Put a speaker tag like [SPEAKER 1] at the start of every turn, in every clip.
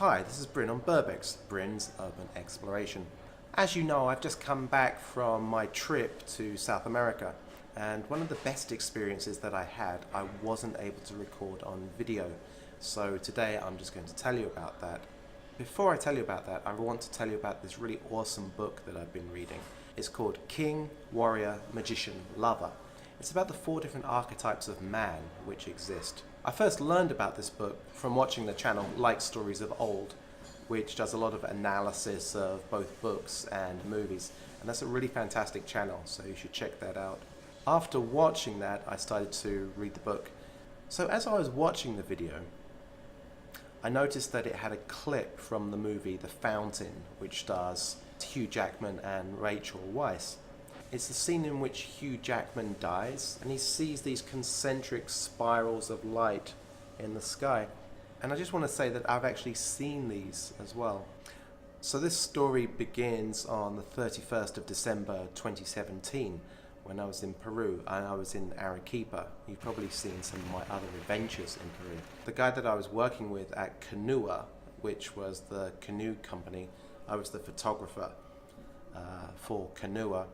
[SPEAKER 1] Hi, this is Brin on Burbex, Brin's Urban Exploration. As you know, I've just come back from my trip to South America, and one of the best experiences that I had, I wasn't able to record on video. So today I'm just going to tell you about that. Before I tell you about that, I want to tell you about this really awesome book that I've been reading. It's called King, Warrior, Magician, Lover. It's about the 4 different archetypes of man which exist. I first learned about this book from watching the channel Like Stories of Old, which does a lot of analysis of both books and movies, and that's a really fantastic channel, so you should check that out. After watching that, I started to read the book. So as I was watching the video, I noticed that it had a clip from the movie The Fountain, which stars Hugh Jackman and Rachel Weisz. It's the scene in which Hugh Jackman dies, and he sees these concentric spirals of light in the sky. And I just want to say that I've actually seen these as well. So this story begins on the 31st of December 2017, when I was in Peru, and I was in Arequipa. You've probably seen some of my other adventures in Peru. The guy that I was working with at Canoa, which was the canoe company, I was the photographer for Canoa.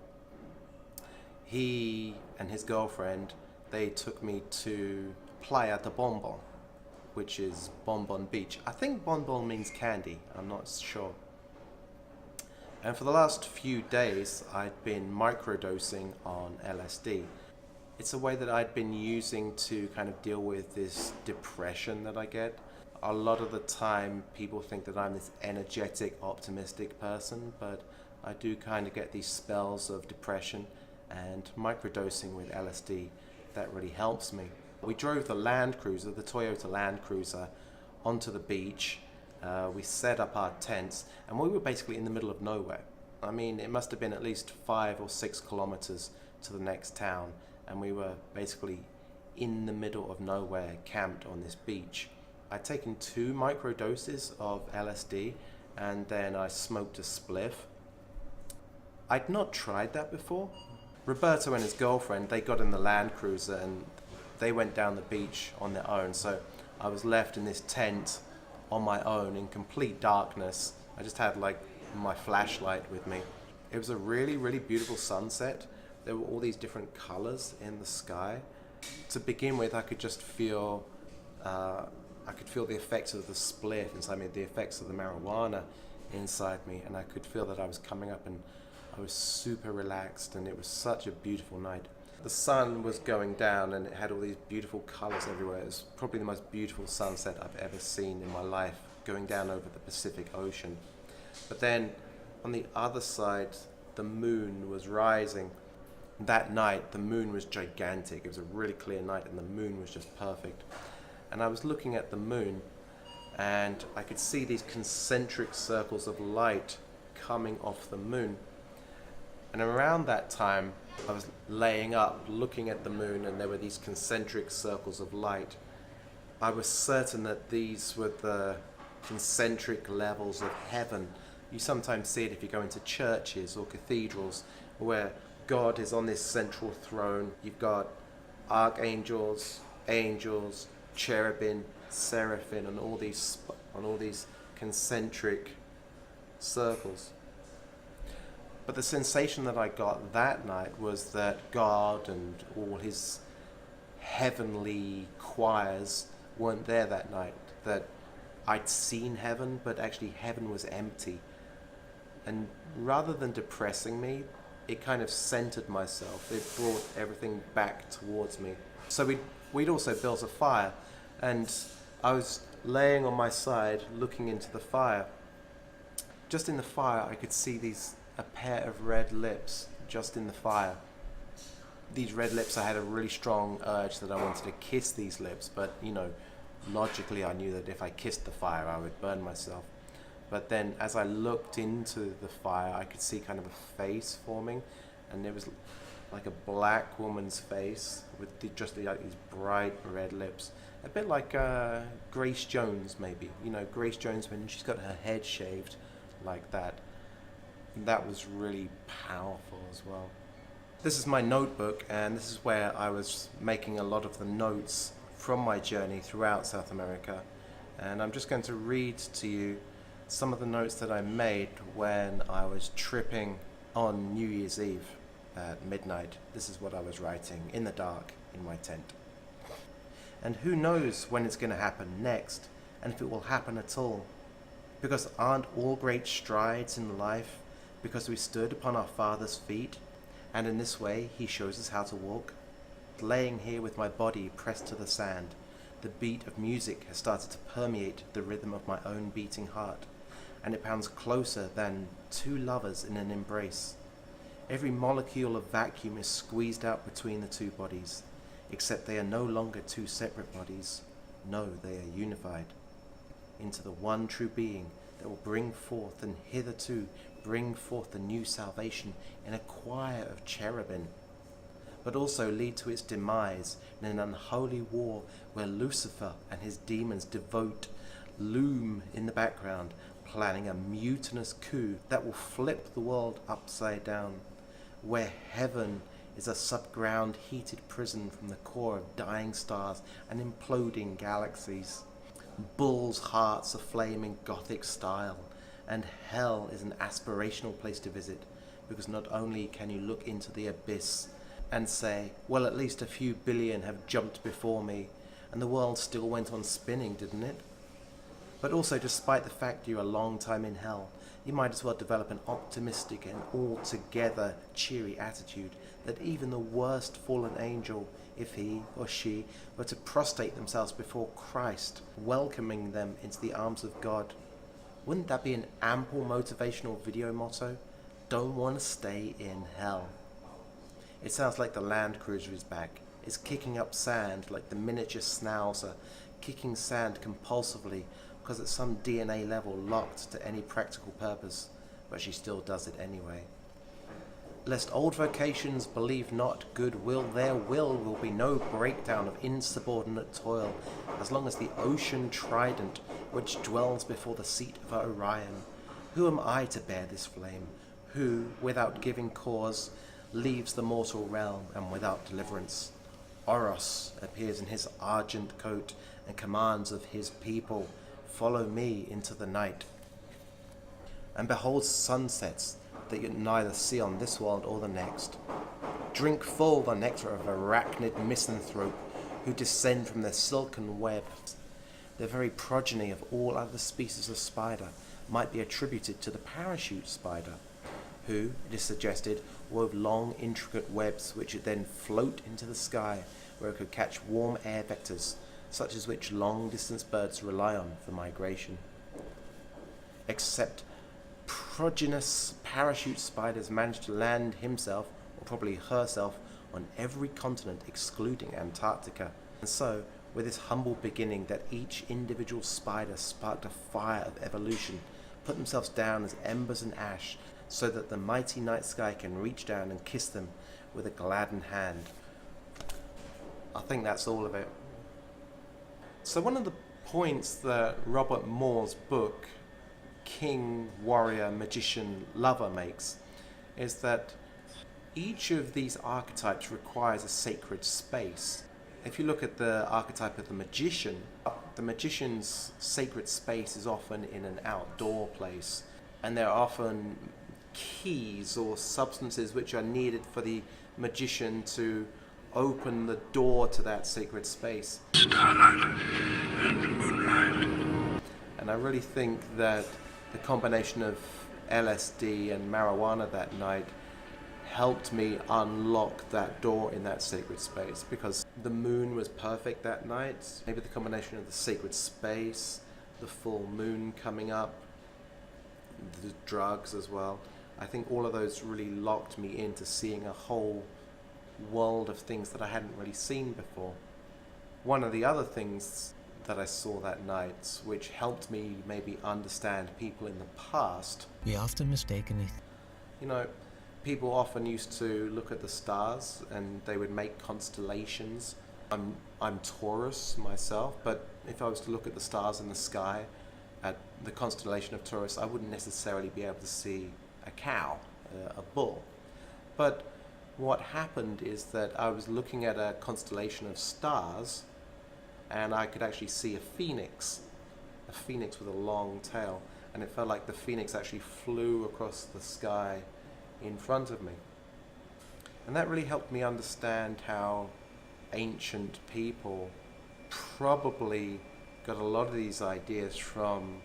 [SPEAKER 1] He and his girlfriend, they took me to Playa de Bombom, which is Bonbon Beach. I think bonbon means candy, I'm not sure. And for the last few days, I'd been microdosing on LSD. It's a way that I'd been using to kind of deal with this depression that I get. A lot of the time, people think that I'm this energetic, optimistic person, but I do kind of get these spells of depression, and microdosing with LSD, that really helps me. We drove the Land Cruiser, the Toyota Land Cruiser, onto the beach. We set up our tents, and we were basically in the middle of nowhere. I mean, it must have been at least 5 or 6 kilometers to the next town, and we were basically in the middle of nowhere, camped on this beach. I'd taken 2 microdoses of LSD, and then I smoked a spliff. I'd not tried that before. Roberto and his girlfriend, they got in the Land Cruiser and they went down the beach on their own, so I was left in this tent on my own in complete darkness. I just had like my flashlight with me. It was a really, really beautiful sunset. There were all these different colors in the sky. To begin with, I could just feel the effects of the spliff inside me, the effects of the marijuana inside me, and I could feel that I was coming up, and I was super relaxed, and it was such a beautiful night. The sun was going down and it had all these beautiful colors everywhere. It was probably the most beautiful sunset I've ever seen in my life, going down over the Pacific Ocean. But then on the other side, the moon was rising. That night, the moon was gigantic. It was a really clear night and the moon was just perfect. And I was looking at the moon and I could see these concentric circles of light coming off the moon. And around that time, I was laying up, looking at the moon, and there were these concentric circles of light. I was certain that these were the concentric levels of heaven. You sometimes see it if you go into churches or cathedrals, where God is on this central throne. You've got archangels, angels, cherubim, seraphim, and all these concentric circles. But the sensation that I got that night was that God and all his heavenly choirs weren't there that night. That I'd seen heaven, but actually heaven was empty. And rather than depressing me, it kind of centered myself. It brought everything back towards me. So we'd also built a fire, and I was laying on my side looking into the fire. Just in the fire, I could see a pair of red lips just in the fire. These red lips, I had a really strong urge that I wanted to kiss these lips, but you know, logically I knew that if I kissed the fire I would burn myself. But then as I looked into the fire, I could see kind of a face forming, and it was like a black woman's face with just these bright red lips. A bit like Grace Jones, maybe. You know, Grace Jones when she's got her head shaved like that. That was really powerful as well. This is my notebook, and this is where I was making a lot of the notes from my journey throughout South America. And I'm just going to read to you some of the notes that I made when I was tripping on New Year's Eve at midnight. This is what I was writing in the dark in my tent. And who knows when it's going to happen next, and if it will happen at all. Because aren't all great strides in life because we stood upon our Father's feet, and in this way he shows us how to walk? Laying here with my body pressed to the sand, the beat of music has started to permeate the rhythm of my own beating heart, and it pounds closer than two lovers in an embrace. Every molecule of vacuum is squeezed out between the two bodies, except they are no longer two separate bodies. No, they are unified into the one true being that will bring forth and hitherto bring forth the new salvation in a choir of cherubim, but also lead to its demise in an unholy war where Lucifer and his demons loom in the background, planning a mutinous coup that will flip the world upside down, where heaven is a subground heated prison from the core of dying stars and imploding galaxies. Bulls' hearts aflame in Gothic style, and hell is an aspirational place to visit, because not only can you look into the abyss and say, well, at least a few billion have jumped before me, and the world still went on spinning, didn't it? But also, despite the fact you're a long time in hell, you might as well develop an optimistic and altogether cheery attitude that even the worst fallen angel, if he or she were to prostrate themselves before Christ, welcoming them into the arms of God, wouldn't that be an ample motivational video motto? Don't want to stay in hell. It sounds like the Land Cruiser is back. It's kicking up sand like the miniature schnauzer, kicking sand compulsively because it's some DNA level locked to any practical purpose, but she still does it anyway. Lest old vocations believe not good will, there will be no breakdown of insubordinate toil, as long as the ocean trident which dwells before the seat of Orion. Who am I to bear this flame, who, without giving cause, leaves the mortal realm and without deliverance? Oros appears in his argent coat and commands of his people, follow me into the night. And behold sunsets that you neither see on this world or the next. Drink full the nectar of arachnid misanthrope who descend from their silken webs. The very progeny of all other species of spider might be attributed to the parachute spider, who, it is suggested, wove long intricate webs which would then float into the sky where it could catch warm air vectors, such as which long-distance birds rely on for migration. Except progenious parachute spiders managed to land himself, or probably herself, on every continent excluding Antarctica. And so, with this humble beginning that each individual spider sparked a fire of evolution, put themselves down as embers and ash, so that the mighty night sky can reach down and kiss them with a gladdened hand. I think that's all of it. So one of the points that Robert Moore's book, King, Warrior, Magician, Lover, makes is that each of these archetypes requires a sacred space. If you look at the archetype of the magician's sacred space is often in an outdoor place, and there are often keys or substances which are needed for the magician to open the door to that sacred space.
[SPEAKER 2] Starlight and moonlight.
[SPEAKER 1] And I really think that the combination of LSD and marijuana that night helped me unlock that door in that sacred space, because the moon was perfect that night. Maybe the combination of the sacred space, the full moon coming up, the drugs as well. I think all of those really locked me into seeing a whole world of things that I hadn't really seen before. One of the other things that I saw that night, which helped me maybe understand people in the past.
[SPEAKER 3] We often mistakenly.
[SPEAKER 1] You know, people often used to look at the stars and they would make constellations. I'm Taurus myself, but if I was to look at the stars in the sky at the constellation of Taurus, I wouldn't necessarily be able to see a cow, a bull. But what happened is that I was looking at a constellation of stars and I could actually see a phoenix. a phoenix with a long tail, and it felt like the phoenix actually flew across the sky in front of me. And that really helped me understand how ancient people probably got a lot of these ideas from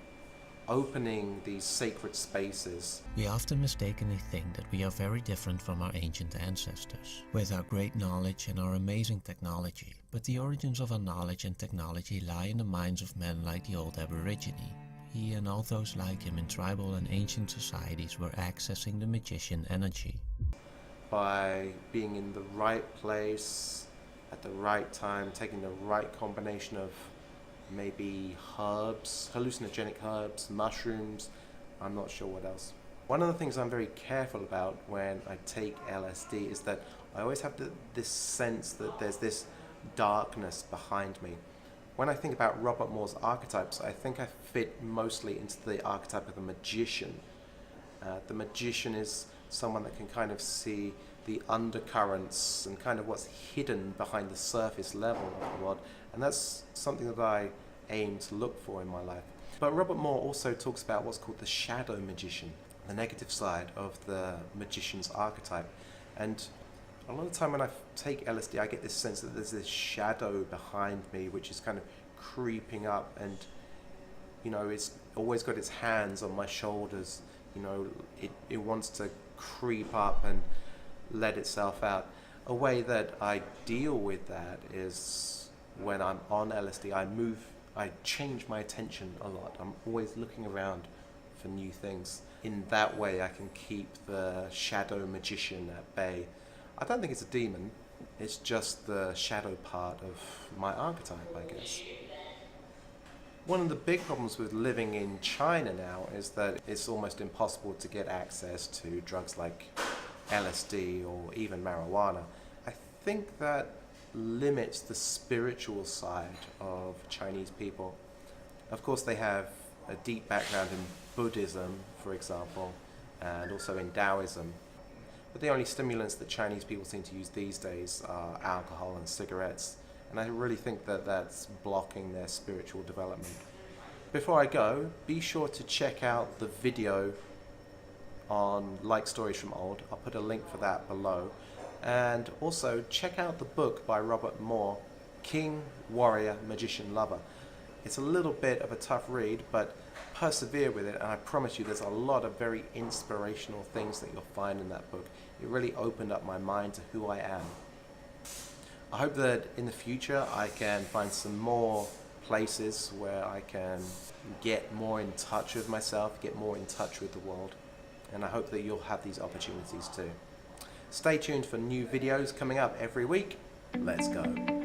[SPEAKER 1] opening these sacred spaces.
[SPEAKER 3] We often mistakenly think that we are very different from our ancient ancestors, with our great knowledge and our amazing technology. But the origins of our knowledge and technology lie in the minds of men like the old Aborigine. He and all those like him in tribal and ancient societies were accessing the magician energy.
[SPEAKER 1] By being in the right place at the right time, taking the right combination of maybe herbs, hallucinogenic herbs, mushrooms, I'm not sure what else. One of the things I'm very careful about when I take LSD is that I always have this sense that there's this darkness behind me. When I think about Robert Moore's archetypes, I think I fit mostly into the archetype of the magician. The magician is someone that can kind of see the undercurrents and kind of what's hidden behind the surface level of the world, and that's something that I aim to look for in my life. But Robert Moore also talks about what's called the shadow magician, the negative side of the magician's archetype. And a lot of the time when I take LSD, I get this sense that there's this shadow behind me which is kind of creeping up, and it's always got its hands on my shoulders. It wants to creep up and let itself out. A way that I deal with that is when I'm on LSD, I change my attention a lot. I'm always looking around for new things. In that way, I can keep the shadow magician at bay. I don't think it's a demon, it's just the shadow part of my archetype, I guess. One of the big problems with living in China now is that it's almost impossible to get access to drugs like LSD or even marijuana. I think that limits the spiritual side of Chinese people. Of course, they have a deep background in Buddhism, for example, and also in Taoism. But the only stimulants that Chinese people seem to use these days are alcohol and cigarettes, and I really think that that's blocking their spiritual development. Before I go, be sure to check out the video on Like Stories from Old. I'll put a link for that below. And also check out the book by Robert Moore, King, Warrior, Magician, Lover. It's a little bit of a tough read, but persevere with it, and I promise you there's a lot of very inspirational things that you'll find in that book. It really opened up my mind to who I am. I hope that in the future I can find some more places where I can get more in touch with myself, get more in touch with the world, and I hope that you'll have these opportunities too. Stay tuned for new videos coming up every week. Let's go.